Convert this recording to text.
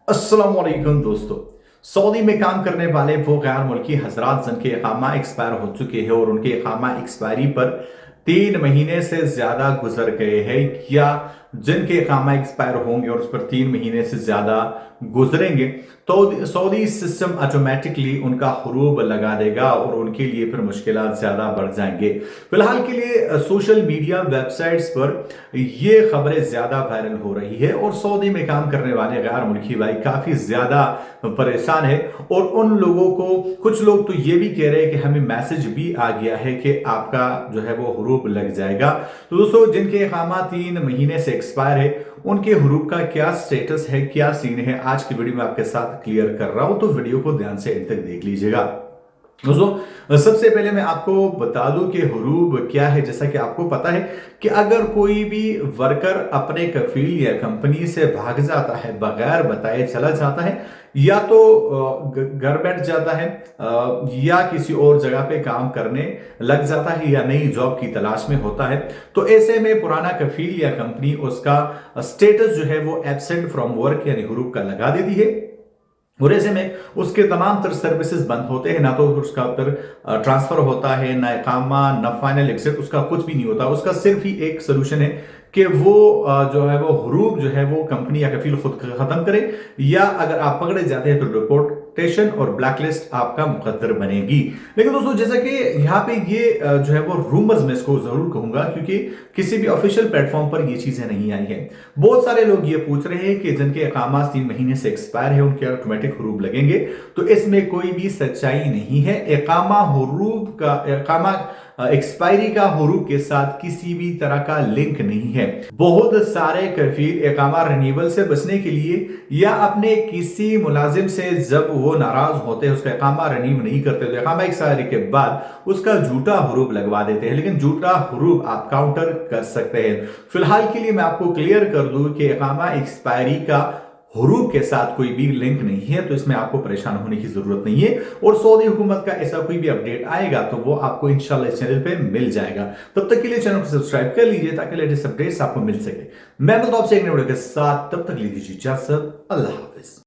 अस्सलामुअलैकुम दोस्तों। सऊदी में काम करने वाले वो गैर मुल्की हजरात जिनके इकामा एक्सपायर हो चुके हैं और उनके इकामा एक्सपायरी पर 3 महीने से ज्यादा गुजर गए हैं, या जिनके इकामा एक्सपायर होंगे और उस पर 3 महीने से ज्यादा गुजरेंगे, तो सऊदी सिस्टम ऑटोमेटिकली उनका हुरूब लगा देगा और उनके लिए फिर मुश्किलात ज्यादा बढ़ जाएंगे। फिलहाल के लिए सोशल मीडिया वेबसाइट्स पर ये खबरें ज्यादा वायरल हो रही है और सऊदी में काम करने वाले गैर मुल्की भाई काफी ज्यादा परेशान है। और उन लोगों को, कुछ लोग तो ये भी कह रहे हैं कि हमें मैसेज भी आ गया है कि आपका जो है वो हुरूब लग जाएगा। तो दोस्तों, जिनके इकामा 3 महीने से एक्सपायर है, उनके हुरूब का क्या स्टेटस है, क्या सीन है, आज की वीडियो में आपके साथ क्लियर कर रहा हूं, तो वीडियो को ध्यान से अंत तक देख लीजिएगा। दोस्तों, सबसे पहले मैं आपको बता दूं कि हुरूब क्या है। जैसा कि आपको पता है कि अगर कोई भी वर्कर अपने कफील या कंपनी से भाग जाता है, बगैर बताए चला जाता है, या तो घर बैठ जाता है, या किसी और जगह पे काम करने लग जाता है, या नई जॉब की तलाश में होता है, तो ऐसे में पुराना कफील या कंपनी उसका स्टेटस जो है वो एब्सेंट फ्रॉम वर्क यानी हुरूब का लगा देती है। और ऐसे में उसके तमाम तर सर्विसेज बंद होते हैं, ना तो उसका फिर ट्रांसफर होता है, ना इकामा, ना फाइनल एग्जिट, उसका कुछ भी नहीं होता। उसका सिर्फ ही एक सोल्यूशन है कि वो जो है वो हुरूब जो है वो कंपनी या कफील खुद खत्म करे, या अगर आप पकड़े जाते हैं तो डिपोर्टेशन और ब्लैकलिस्ट आपका मुकद्दर बनेगी। लेकिन दोस्तों, जैसा कि यहाँ पे ये जो है वो रूमर्स, में इसको जरूर कहूंगा क्योंकि किसी भी ऑफिशियल प्लेटफॉर्म पर ये चीजें नहीं आई है। बहुत सारे लोग ये पूछ रहे हैं कि जिनके इकामा 3 महीने से एक्सपायर है उनके ऑटोमेटिक हुरूब लगेंगे, तो इसमें कोई भी सच्चाई नहीं है। इकामा हुरूब का, इकामा एक्सपायरी का हुरूब के साथ किसी भी तरह का लिंक नहीं है। बहुत सारे कफील इकामा रिन्यूअल से बचने के लिए या अपने किसी मुलाजिम से जब वो नाराज होते हैं, उसका इकामा रिन्यू नहीं करते, तो इकामा एक्सपायरी के बाद उसका झूठा हुरूब लगवा देते हैं। लेकिन झूठा हुरूब आप काउंटर कर सकते हैं। फिलहाल के लिए मैं आपको क्लियर कर दूं कि इकामा एक्सपायरी का हुरूब के साथ कोई भी लिंक नहीं है, तो इसमें आपको परेशान होने की जरूरत नहीं है। और सऊदी हुकूमत का ऐसा कोई भी अपडेट आएगा तो वो आपको इंशाल्लाह इस चैनल पे मिल जाएगा। तब तक के लिए चैनल को सब्सक्राइब कर लीजिए ताकि लेटेस्ट अपडेट्स आपको मिल सके। मैं आपसे एक नए वीडियो के साथ, तब तक लीजिए इजाजत। अल्लाह हाफिज।